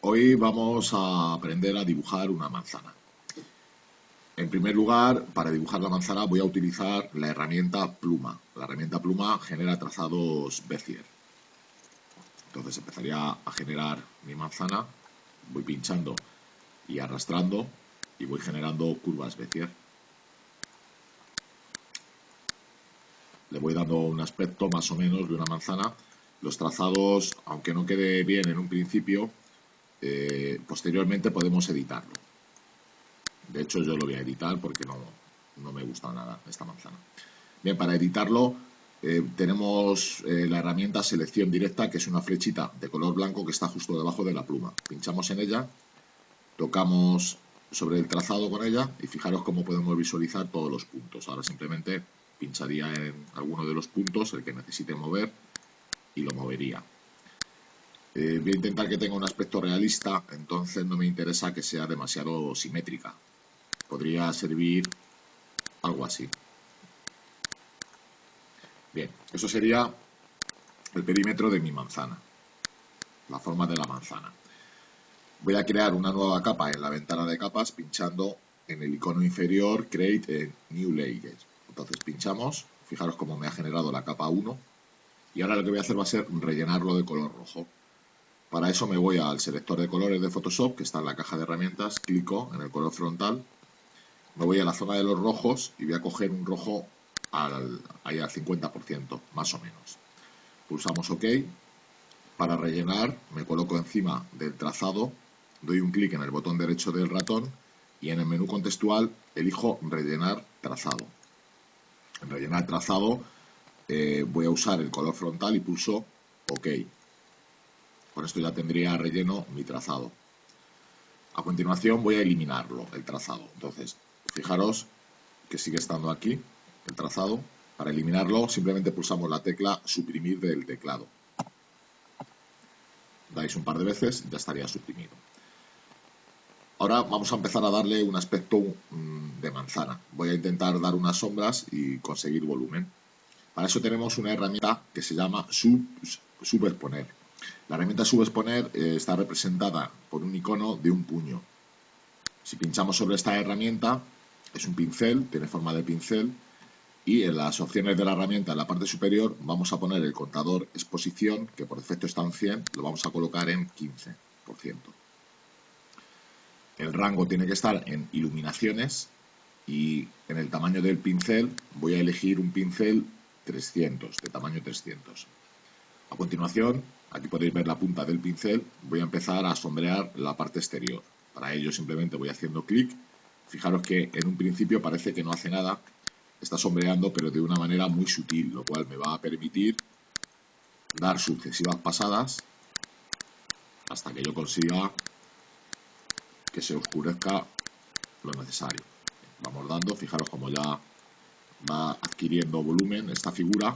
Hoy vamos a aprender a dibujar una manzana. En primer lugar, para dibujar la manzana voy a utilizar la herramienta pluma. La herramienta pluma genera trazados Bezier. Entonces empezaría a generar mi manzana, voy pinchando y arrastrando y voy generando curvas Bezier. Le voy dando un aspecto más o menos de una manzana. Los trazados, aunque no quede bien en un principio, posteriormente podemos editarlo. De hecho, yo lo voy a editar porque no me gusta nada esta manzana. Bien, para editarlo tenemos la herramienta selección directa, que es una flechita de color blanco que está justo debajo de la pluma. Pinchamos en ella, tocamos sobre el trazado con ella y fijaros cómo podemos visualizar todos los puntos. Ahora simplemente pincharía en alguno de los puntos, el que necesite mover, y lo movería. Voy a intentar que tenga un aspecto realista, entonces no me interesa que sea demasiado simétrica. Podría servir algo así. Bien, eso sería el perímetro de mi manzana, la forma de la manzana. Voy a crear una nueva capa en la ventana de capas pinchando en el icono inferior Create a New Layer. Entonces pinchamos, fijaros cómo me ha generado la capa 1 y ahora lo que voy a hacer va a ser rellenarlo de color rojo. Para eso me voy al selector de colores de Photoshop, que está en la caja de herramientas, clico en el color frontal, me voy a la zona de los rojos y voy a coger un rojo ahí al 50%, más o menos. Pulsamos OK. Para rellenar me coloco encima del trazado, doy un clic en el botón derecho del ratón y en el menú contextual elijo rellenar trazado. En rellenar trazado voy a usar el color frontal y pulso OK. Con esto ya tendría relleno mi trazado. A continuación voy a eliminarlo, el trazado. Entonces, fijaros que sigue estando aquí el trazado. Para eliminarlo simplemente pulsamos la tecla suprimir del teclado. Dais un par de veces, ya estaría suprimido. Ahora vamos a empezar a darle un aspecto de manzana. Voy a intentar dar unas sombras y conseguir volumen. Para eso tenemos una herramienta que se llama subexponer. La herramienta subexponer está representada por un icono de un puño. Si pinchamos sobre esta herramienta, es un pincel, tiene forma de pincel, y en las opciones de la herramienta en la parte superior vamos a poner el contador exposición, que por defecto está en 100, lo vamos a colocar en 15%. El rango tiene que estar en iluminaciones y en el tamaño del pincel voy a elegir un pincel 300, de tamaño 300. A continuación, aquí podéis ver la punta del pincel, voy a empezar a sombrear la parte exterior. Para ello simplemente voy haciendo clic. Fijaros que en un principio parece que no hace nada, está sombreando pero de una manera muy sutil, lo cual me va a permitir dar sucesivas pasadas hasta que yo consiga que se oscurezca lo necesario. Vamos dando, fijaros como ya va adquiriendo volumen esta figura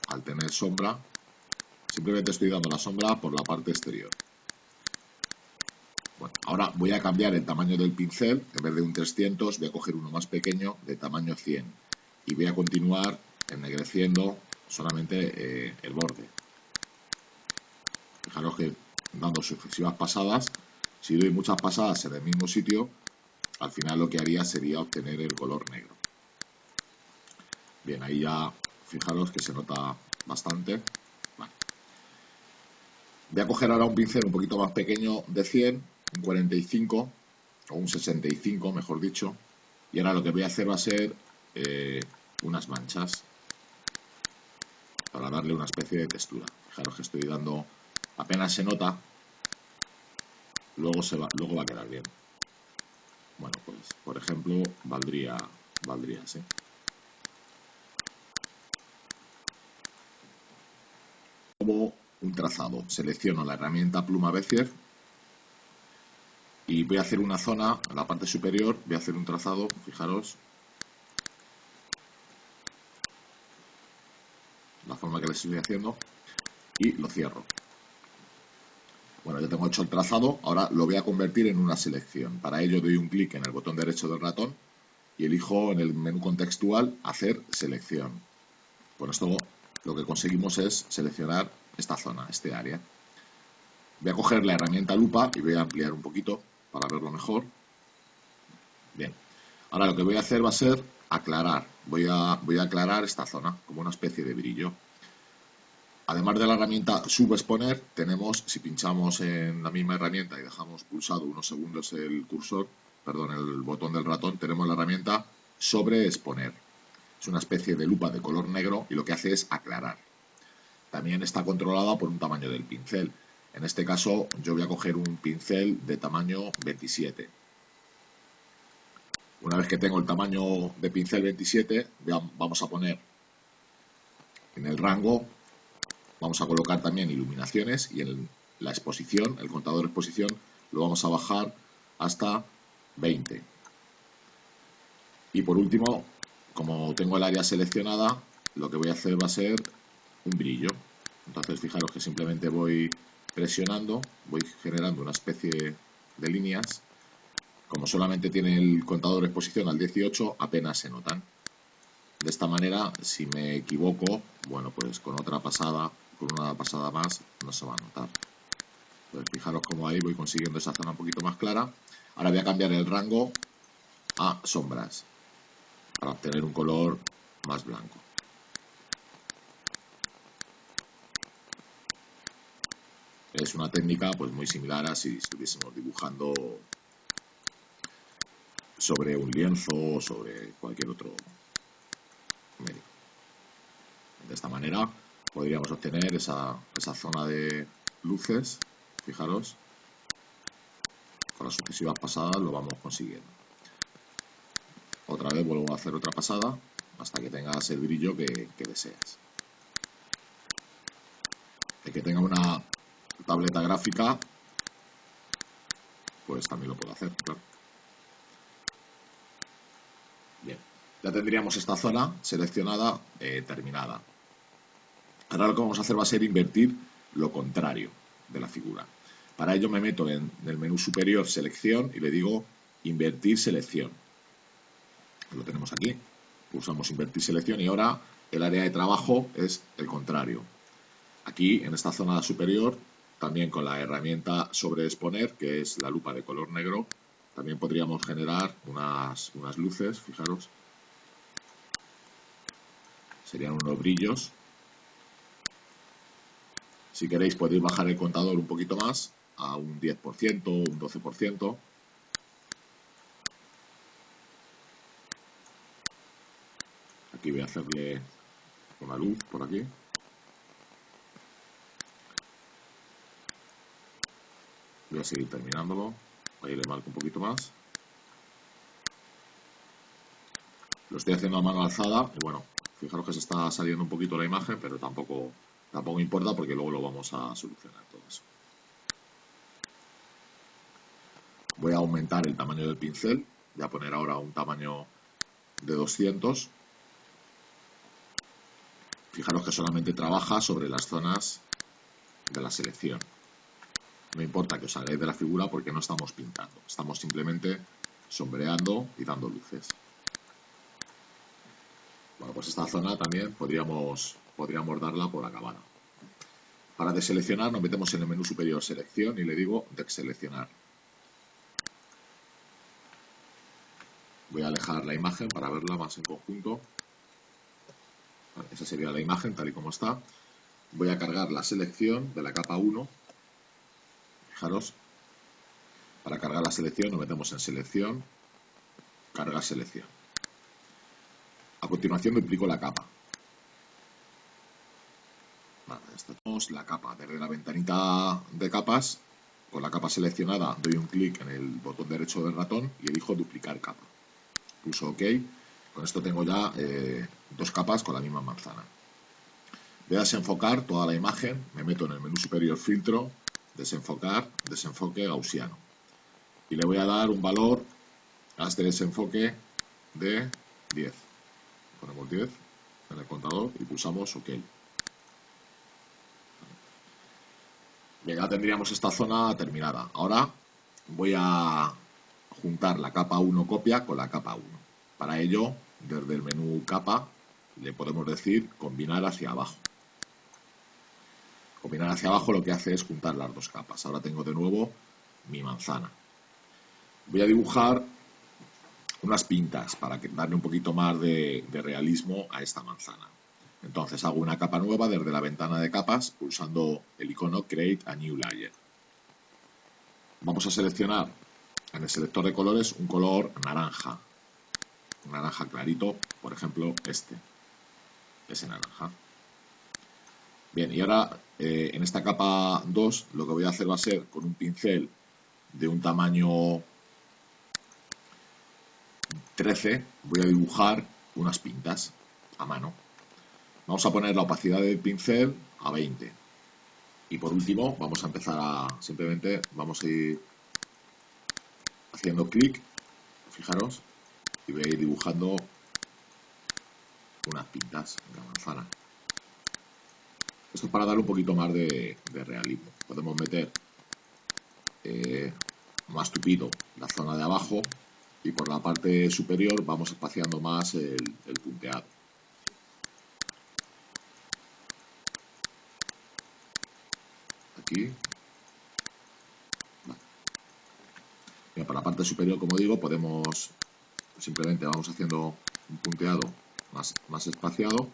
al tener sombra. Simplemente estoy dando la sombra por la parte exterior. Bueno, ahora voy a cambiar el tamaño del pincel. En vez de un 300 voy a coger uno más pequeño de tamaño 100 y voy a continuar ennegreciendo solamente el borde. Fijaros que dando sucesivas pasadas, si doy muchas pasadas en el mismo sitio, al final lo que haría sería obtener el color negro. Bien, ahí ya fijaros que se nota bastante. Vale. Voy a coger ahora un pincel un poquito más pequeño de 100, un 45 o un 65 mejor dicho, y ahora lo que voy a hacer va a ser unas manchas para darle una especie de textura. Fijaros que estoy dando, apenas se nota, luego va a quedar bien. Bueno, pues por ejemplo valdría así. Como un trazado, selecciono la herramienta pluma Bezier y voy a hacer una zona en la parte superior, voy a hacer un trazado, fijaros la forma que les estoy haciendo y lo cierro. Bueno, ya tengo hecho el trazado, ahora lo voy a convertir en una selección. Para ello doy un clic en el botón derecho del ratón y elijo en el menú contextual hacer selección. Con esto lo que conseguimos es seleccionar esta zona, este área. Voy a coger la herramienta lupa y voy a ampliar un poquito para verlo mejor. Bien. Ahora lo que voy a hacer va a ser aclarar. Voy a aclarar esta zona como una especie de brillo. Además de la herramienta subexponer, tenemos, si pinchamos en la misma herramienta y dejamos pulsado unos segundos el cursor, perdón, el botón del ratón, tenemos la herramienta sobreexponer. Es una especie de lupa de color negro y lo que hace es aclarar. También está controlada por un tamaño del pincel. En este caso yo voy a coger un pincel de tamaño 27. Una vez que tengo el tamaño de pincel 27, vamos a poner en el rango, vamos a colocar también iluminaciones y en la exposición, el contador de exposición, lo vamos a bajar hasta 20. Y por último, como tengo el área seleccionada, lo que voy a hacer va a ser un brillo. Entonces fijaros que simplemente voy presionando, voy generando una especie de líneas. Como solamente tiene el contador de exposición al 18, apenas se notan. De esta manera, si me equivoco, bueno, pues con una pasada más, no se va a notar. Pues fijaros cómo ahí voy consiguiendo esa zona un poquito más clara. Ahora voy a cambiar el rango a sombras, para obtener un color más blanco. Es una técnica pues muy similar a si estuviésemos dibujando sobre un lienzo o sobre cualquier otro medio. De esta manera podríamos obtener esa zona de luces, fijaros, con las sucesivas pasadas lo vamos consiguiendo. Otra vez vuelvo a hacer otra pasada hasta que tengas el brillo que deseas. El que tenga una tableta gráfica, pues también lo puedo hacer, claro. Bien, ya tendríamos esta zona seleccionada, terminada. Ahora lo que vamos a hacer va a ser invertir lo contrario de la figura. Para ello me meto en el menú superior selección y le digo invertir selección. Lo tenemos aquí, pulsamos invertir selección y ahora el área de trabajo es el contrario. Aquí en esta zona superior, también con la herramienta sobreexponer, que es la lupa de color negro, también podríamos generar unas luces, fijaros. Serían unos brillos. Si queréis podéis bajar el contador un poquito más, a un 10%, un 12%. Aquí voy a hacerle una luz por aquí. Voy a seguir terminándolo. Ahí le marco un poquito más. Lo estoy haciendo a mano alzada y bueno, fijaros que se está saliendo un poquito la imagen, pero tampoco importa porque luego lo vamos a solucionar todo eso. Voy a aumentar el tamaño del pincel. Voy a poner ahora un tamaño de 200. Fijaros que solamente trabaja sobre las zonas de la selección. No importa que os hagáis de la figura porque no estamos pintando. Estamos simplemente sombreando y dando luces. Bueno, pues esta zona también podríamos darla por acabada. Para deseleccionar nos metemos en el menú superior selección y le digo deseleccionar. Voy a alejar la imagen para verla más en conjunto. Vale, esa sería la imagen tal y como está. Voy a cargar la selección de la capa 1. Fijaros, para cargar la selección nos metemos en selección, cargar selección. A continuación duplico la capa. Vale, esta tenemos la capa. Desde la ventanita de capas, con la capa seleccionada, doy un clic en el botón derecho del ratón y elijo duplicar capa. Pulso OK. Con esto tengo ya dos capas con la misma manzana. Voy a desenfocar toda la imagen. Me meto en el menú superior filtro, desenfocar, desenfoque gaussiano. Y le voy a dar un valor a este desenfoque de 10. Ponemos 10 en el contador y pulsamos OK. Bien, ya tendríamos esta zona terminada. Ahora voy a juntar la capa 1 copia con la capa 1. Para ello, desde el menú capa, le podemos decir combinar hacia abajo. Combinar hacia abajo lo que hace es juntar las dos capas. Ahora tengo de nuevo mi manzana. Voy a dibujar unas pintas para darle un poquito más de realismo a esta manzana. Entonces hago una capa nueva desde la ventana de capas pulsando el icono Create a New Layer. Vamos a seleccionar en el selector de colores un color naranja. Un naranja clarito, por ejemplo ese naranja. Bien, y ahora en esta capa 2 lo que voy a hacer va a ser con un pincel de un tamaño 13, voy a dibujar unas pintas a mano. Vamos a poner la opacidad del pincel a 20. Y por último vamos a empezar simplemente vamos a ir haciendo clic, fijaros, y voy a ir dibujando unas pintas de la manzana. Esto es para darle un poquito más de realismo. Podemos meter más tupido la zona de abajo y por la parte superior vamos espaciando más el punteado. Aquí. Vale. Bien, por la parte superior, como digo, podemos simplemente vamos haciendo un punteado más espaciado.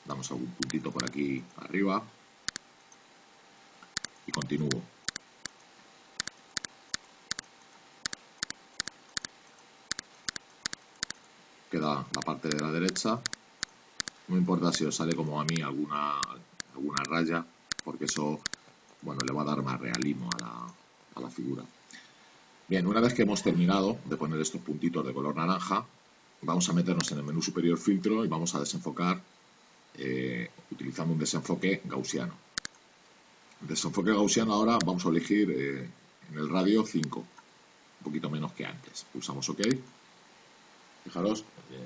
Damos algún puntito por aquí arriba y continúo. Queda la parte de la derecha. No importa si os sale como a mí alguna raya, porque eso, bueno, le va a dar más realismo a la figura. Bien, una vez que hemos terminado de poner estos puntitos de color naranja, vamos a meternos en el menú superior filtro y vamos a desenfocar utilizando un desenfoque gaussiano. El desenfoque gaussiano ahora vamos a elegir en el radio 5, un poquito menos que antes. Pulsamos OK. Fijaros,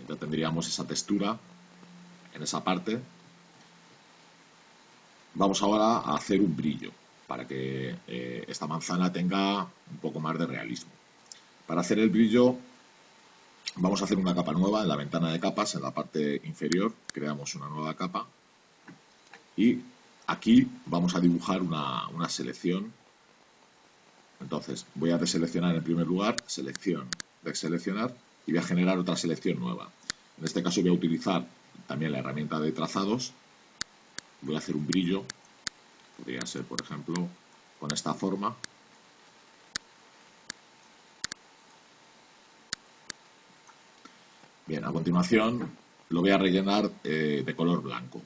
ya tendríamos esa textura en esa parte. Vamos ahora a hacer un brillo para que esta manzana tenga un poco más de realismo. Para hacer el brillo vamos a hacer una capa nueva en la ventana de capas, en la parte inferior creamos una nueva capa y aquí vamos a dibujar una selección. Entonces voy a deseleccionar en primer lugar, selección, deseleccionar y voy a generar otra selección nueva. En este caso voy a utilizar también la herramienta de trazados. Voy a hacer un brillo, podría ser por ejemplo con esta forma. Bien, a continuación lo voy a rellenar de color blanco.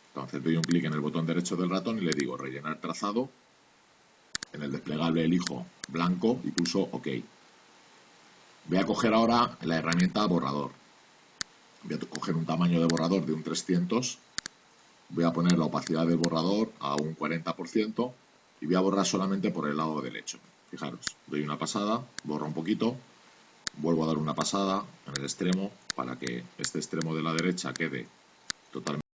Entonces doy un clic en el botón derecho del ratón y le digo rellenar trazado. En el desplegable elijo blanco y pulso OK. Voy a coger ahora la herramienta borrador. Voy a coger un tamaño de borrador de un 300. Voy a poner la opacidad del borrador a un 40% y voy a borrar solamente por el lado derecho. Fijaros, doy una pasada, borro un poquito, vuelvo a dar una pasada en el extremo para que este extremo de la derecha quede totalmente